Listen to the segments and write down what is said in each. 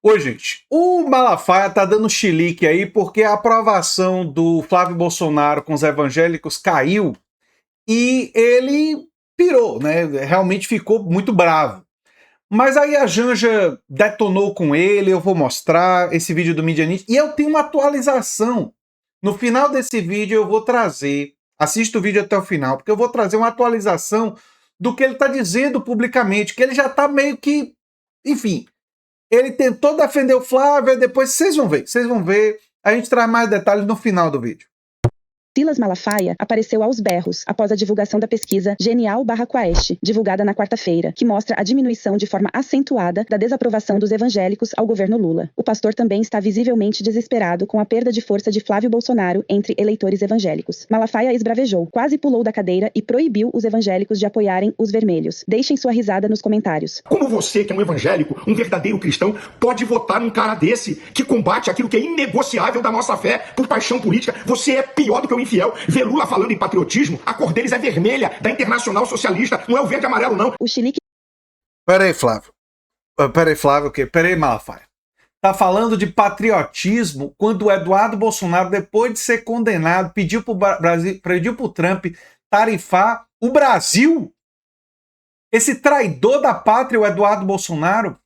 Oi, gente. O Malafaia tá dando chilique aí porque a aprovação do Flávio Bolsonaro com os evangélicos caiu e ele pirou, né? Realmente ficou muito bravo. Mas aí a Janja detonou com ele, eu vou mostrar esse vídeo do Mídia Ninja. E eu tenho uma atualização. No final desse vídeo eu vou trazer, assista o vídeo até o final, porque eu vou trazer uma atualização do que ele tá dizendo publicamente, que ele já tá meio que, enfim, ele tentou defender o Flávio, depois vocês vão ver. A gente traz mais detalhes no final do vídeo. Silas Malafaia apareceu aos berros após a divulgação da pesquisa Genial/Quaest, divulgada na quarta-feira, que mostra a diminuição de forma acentuada da desaprovação dos evangélicos ao governo Lula. O pastor também está visivelmente desesperado com a perda de força de Flávio Bolsonaro entre eleitores evangélicos. Malafaia esbravejou, quase pulou da cadeira e proibiu os evangélicos de apoiarem os vermelhos. Deixem sua risada nos comentários. Como você, que é um evangélico, um verdadeiro cristão, pode votar num cara desse que combate aquilo que é inegociável da nossa fé por paixão política? Você é pior do que o infiel. Vê Lula falando em patriotismo, a cor deles é vermelha, da Internacional Socialista, não é o verde e amarelo, não. O chilique... Peraí, Flávio. Flávio, o quê? Peraí, Malafaia. Tá falando de patriotismo quando o Eduardo Bolsonaro, depois de ser condenado, pediu pro Trump tarifar o Brasil? Esse traidor da pátria, o Eduardo Bolsonaro?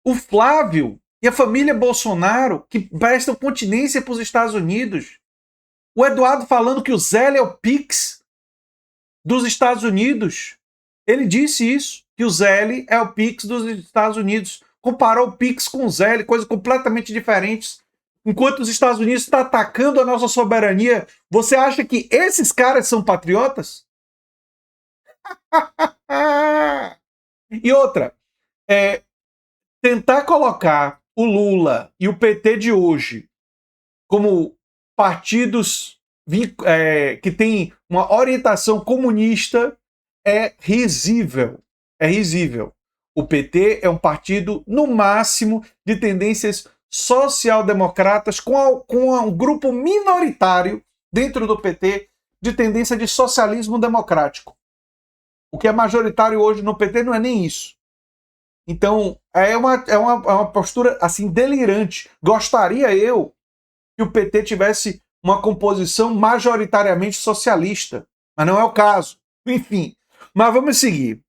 O Flávio e a família Bolsonaro, que prestam continência para os Estados Unidos? O Eduardo falando que o Zélio é o Pix dos Estados Unidos. Ele disse isso, que o Zélio é o Pix dos Estados Unidos. Comparou o Pix com o Zélio, coisas completamente diferentes. Enquanto os Estados Unidos estão atacando a nossa soberania, você acha que esses caras são patriotas? E outra, tentar colocar o Lula e o PT de hoje como partidos que têm uma orientação comunista é risível. É risível. O PT é um partido, no máximo, de tendências social-democratas, com um grupo minoritário dentro do PT de tendência de socialismo democrático. O que é majoritário hoje no PT não é nem isso. Então, é uma postura assim delirante. Gostaria eu que o PT tivesse uma composição majoritariamente socialista, mas não é o caso. Enfim, mas vamos seguir.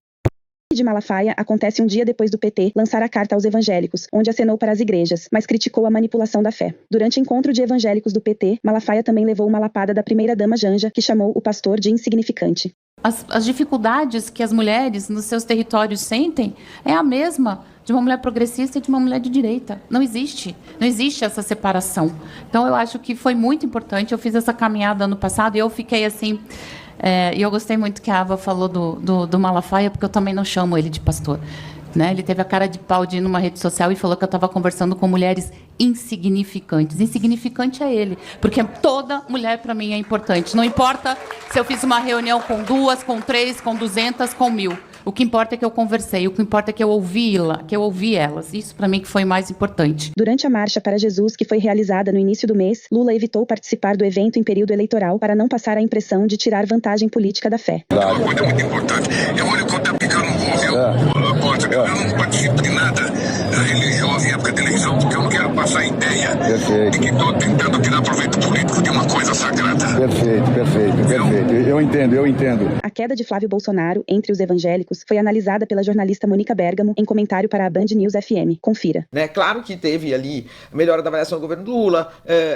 De Malafaia acontece um dia depois do PT lançar a carta aos evangélicos, onde acenou para as igrejas, mas criticou a manipulação da fé. Durante encontro de evangélicos do PT, Malafaia também levou uma lapada da primeira-dama Janja, que chamou o pastor de insignificante. As dificuldades que as mulheres nos seus territórios sentem é a mesma de uma mulher progressista e de uma mulher de direita. Não existe essa separação. Então, eu acho que foi muito importante. Eu fiz essa caminhada ano passado e eu fiquei assim... e eu gostei muito que a Ava falou do Malafaia, porque eu também não chamo ele de pastor. Né? Ele teve a cara de pau de ir numa rede social e falou que eu estava conversando com mulheres insignificantes. Insignificante é ele, porque toda mulher para mim é importante. Não importa se eu fiz uma reunião com 2, com 3, com 200, com 1000. O que importa é que eu conversei, o que importa é que eu ouvi elas. Isso para mim que foi mais importante. Durante a Marcha para Jesus, que foi realizada no início do mês, Lula evitou participar do evento em período eleitoral para não passar a impressão de tirar vantagem política da fé. Uma coisa muito importante. Eu vou lhe contar porque eu não vou ver. Eu não participo de nada religioso em época de eleição, porque eu não quero passar a ideia de que estou tentando tirar proveito político de uma coisa sagrada. Perfeito. Eu entendo. A queda de Flávio Bolsonaro entre os evangélicos foi analisada pela jornalista Mônica Bergamo em comentário para a Band News FM. Confira. Claro que teve ali a melhora da avaliação do governo do Lula,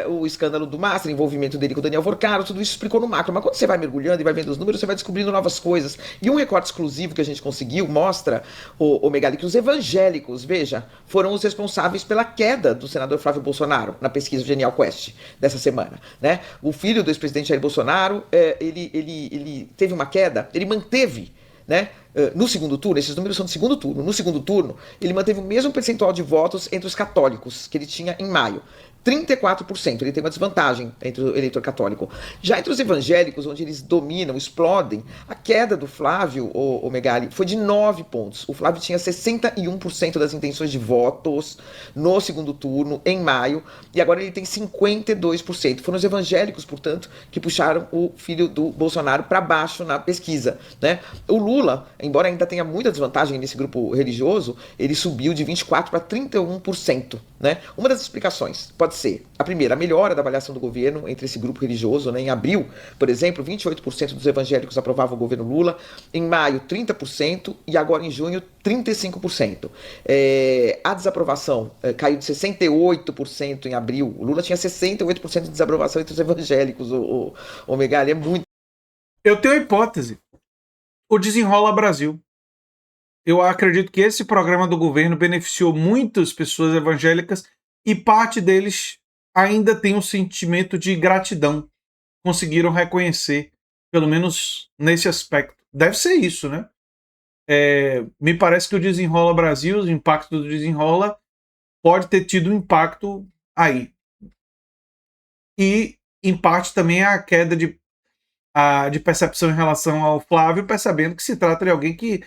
o escândalo do Master, o envolvimento dele com o Daniel Vorcaro, tudo isso explicou no macro. Mas quando você vai mergulhando e vai vendo os números, você vai descobrindo novas coisas. E um recorte exclusivo que a gente conseguiu mostra, o Megali, que os evangélicos, veja, foram os responsáveis pela queda do senador Flávio Bolsonaro na pesquisa Genial Quest dessa semana. Né? O filho do ex-presidente Jair Bolsonaro, ele teve uma queda, ele manteve, né, no segundo turno, esses números são do segundo turno, no segundo turno ele manteve o mesmo percentual de votos entre os católicos que ele tinha em maio. 34%. Ele tem uma desvantagem entre o eleitor católico. Já entre os evangélicos, onde eles dominam, explodem, a queda do Flávio, o Megali, foi de 9 pontos. O Flávio tinha 61% das intenções de votos no segundo turno, em maio, e agora ele tem 52%. Foram os evangélicos, portanto, que puxaram o filho do Bolsonaro para baixo na pesquisa, né? O Lula, embora ainda tenha muita desvantagem nesse grupo religioso, ele subiu de 24% para 31%, né? Uma das explicações pode ser, a primeira, a melhora da avaliação do governo entre esse grupo religioso, né? Em abril, por exemplo, 28% dos evangélicos aprovavam o governo Lula, em maio 30% e agora em junho 35%. A desaprovação caiu de 68% em abril. O Lula tinha 68% de desaprovação entre os evangélicos. O Megali é muito... Eu tenho a hipótese. O Desenrola Brasil. Eu acredito que esse programa do governo beneficiou muitas pessoas evangélicas e parte deles ainda tem um sentimento de gratidão. Conseguiram reconhecer, pelo menos nesse aspecto. Deve ser isso, né? Me parece que o Desenrola Brasil, o impacto do Desenrola, pode ter tido um impacto aí. E, em parte, também a queda de percepção em relação ao Flávio, percebendo que se trata de alguém que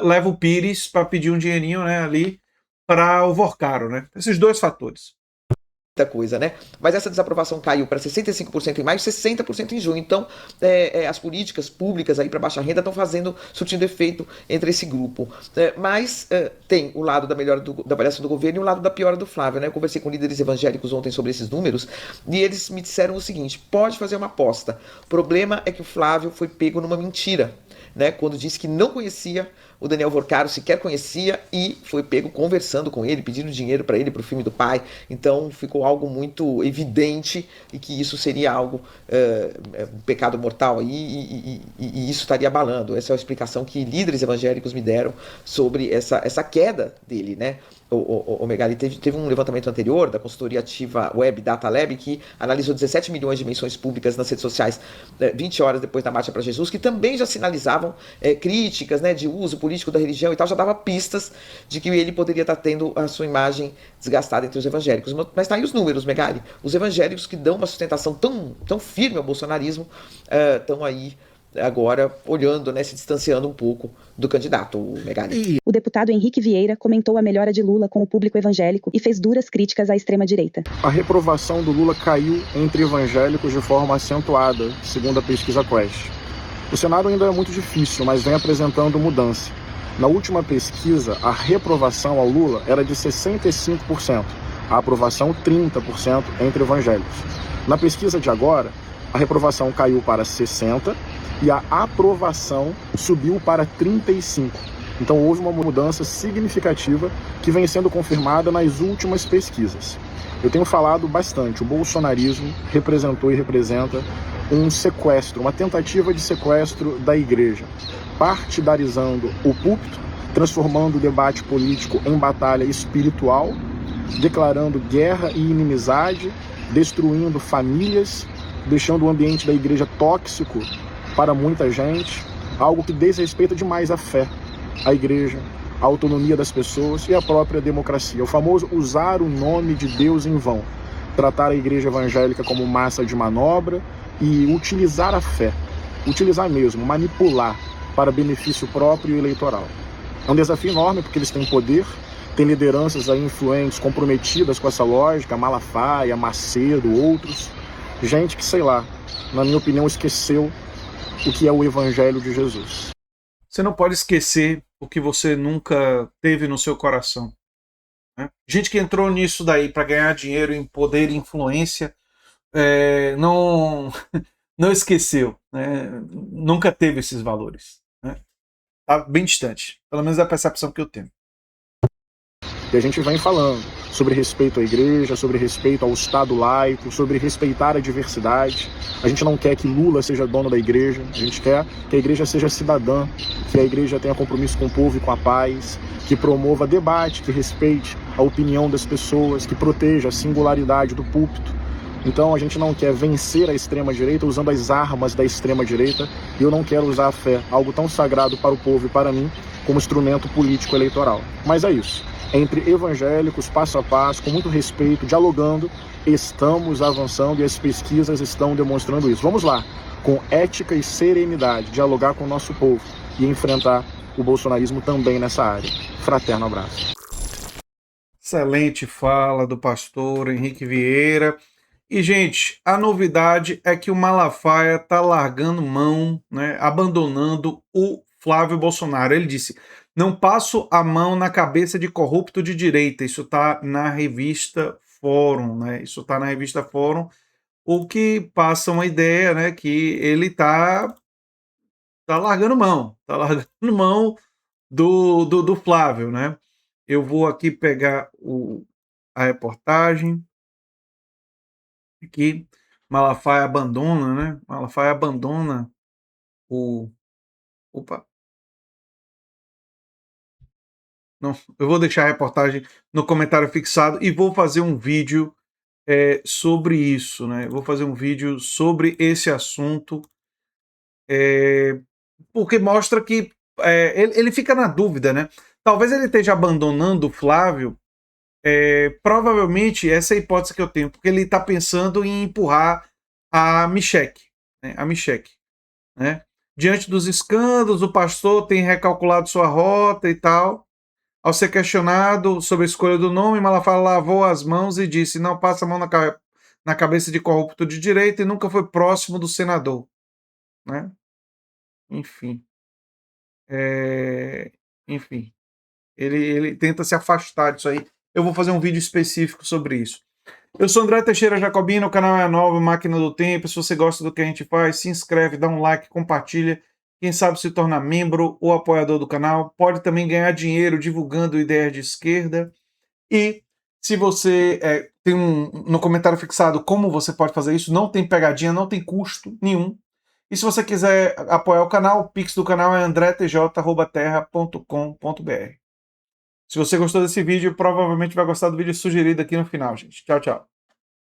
leva o Pires para pedir um dinheirinho, né, ali para o Vorcaro, né? Esses dois fatores. Muita coisa, né? Mas essa desaprovação caiu para 65% em maio, 60% em junho. Então, as políticas públicas aí para baixa renda estão surtindo efeito entre esse grupo. Mas tem o lado da melhora da avaliação do governo e o lado da piora do Flávio, né? Eu conversei com líderes evangélicos ontem sobre esses números e eles me disseram o seguinte: pode fazer uma aposta. O problema é que o Flávio foi pego numa mentira, né? Quando disse que não conhecia o Daniel Vorcaro, sequer conhecia, e foi pego conversando com ele, pedindo dinheiro para ele, para o filme do pai. Então ficou algo muito evidente e que isso seria algo, um pecado mortal aí, e isso estaria abalando. Essa é a explicação que líderes evangélicos me deram sobre essa queda dele, né? O Megali teve um levantamento anterior da consultoria ativa Web Data Lab, que analisou 17 milhões de menções públicas nas redes sociais 20 horas depois da Marcha para Jesus, que também já sinalizavam críticas, né, de uso político da religião e tal, já dava pistas de que ele poderia estar tendo a sua imagem desgastada entre os evangélicos. Mas tá aí os números, Megali. Os evangélicos que dão uma sustentação tão firme ao bolsonarismo estão aí agora olhando, né, se distanciando um pouco do candidato, o Megali. O deputado Henrique Vieira comentou a melhora de Lula com o público evangélico e fez duras críticas à extrema-direita. A reprovação do Lula caiu entre evangélicos de forma acentuada, segundo a pesquisa Quest. O cenário ainda é muito difícil, mas vem apresentando mudança. Na última pesquisa, a reprovação ao Lula era de 65%, a aprovação 30% entre evangélicos. Na pesquisa de agora, a reprovação caiu para 60% e a aprovação subiu para 35%. Então houve uma mudança significativa que vem sendo confirmada nas últimas pesquisas. Eu tenho falado bastante, o bolsonarismo representou e representa um sequestro, uma tentativa de sequestro da igreja, partidarizando o púlpito, transformando o debate político em batalha espiritual, declarando guerra e inimizade, destruindo famílias, deixando o ambiente da igreja tóxico para muita gente, algo que desrespeita demais a fé, a igreja, a autonomia das pessoas e a própria democracia. O famoso usar o nome de Deus em vão, tratar a igreja evangélica como massa de manobra e utilizar a fé, utilizar mesmo, manipular para benefício próprio e eleitoral. É um desafio enorme porque eles têm poder, têm lideranças aí influentes, comprometidas com essa lógica, Malafaia, Macedo, outros, gente que, sei lá, na minha opinião, esqueceu o que é o Evangelho de Jesus. Você não pode esquecer o que você nunca teve no seu coração, né? Gente que entrou nisso daí para ganhar dinheiro em poder e influência, não esqueceu, né? Nunca teve esses valores, né? Tá bem distante, pelo menos é a percepção que eu tenho. E a gente vem falando sobre respeito à igreja, sobre respeito ao Estado laico, sobre respeitar a diversidade. A gente não quer que Lula seja dono da igreja, a gente quer que a igreja seja cidadã, que a igreja tenha compromisso com o povo e com a paz, que promova debate, que respeite a opinião das pessoas, que proteja a singularidade do púlpito. Então a gente não quer vencer a extrema-direita usando as armas da extrema-direita, e eu não quero usar a fé, algo tão sagrado para o povo e para mim, como instrumento político eleitoral. Mas é isso. Entre evangélicos, passo a passo, com muito respeito, dialogando, estamos avançando e as pesquisas estão demonstrando isso. Vamos lá, com ética e serenidade, dialogar com o nosso povo e enfrentar o bolsonarismo também nessa área. Fraterno abraço. Excelente fala do pastor Henrique Vieira. E, gente, a novidade é que o Malafaia está largando mão, né, abandonando o Flávio Bolsonaro. Ele disse: não passo a mão na cabeça de corrupto de direita. Isso está na revista Fórum, né? Isso está na revista Fórum, o que passa uma ideia, né, que ele tá largando mão, do Flávio, né? Eu vou aqui pegar a reportagem. Aqui, Malafaia abandona, né? Malafaia abandona o. Opa! Não, eu vou deixar a reportagem no comentário fixado e vou fazer um vídeo sobre isso, né? Vou fazer um vídeo sobre esse assunto, porque mostra que ele fica na dúvida, né? Talvez ele esteja abandonando o Flávio. Provavelmente essa é a hipótese que eu tenho, porque ele está pensando em empurrar a Michelle, né? A Michelle, né? Diante dos escândalos, o pastor tem recalculado sua rota e tal. Ao ser questionado sobre a escolha do nome, Malafaia lavou as mãos e disse: não passa a mão na cabeça de corrupto de direita e nunca foi próximo do senador, né? Enfim. Enfim. Ele tenta se afastar disso aí. Eu vou fazer um vídeo específico sobre isso. Eu sou André Teixeira Jacobino, o canal é a Nova Máquina do Tempo. Se você gosta do que a gente faz, se inscreve, dá um like, compartilha. Quem sabe se tornar membro ou apoiador do canal. Pode também ganhar dinheiro divulgando ideias de esquerda. E se você tem no comentário fixado como você pode fazer isso, não tem pegadinha, não tem custo nenhum. E se você quiser apoiar o canal, o pix do canal é andretj@terra.com.br. Se você gostou desse vídeo, provavelmente vai gostar do vídeo sugerido aqui no final, gente. Tchau, tchau.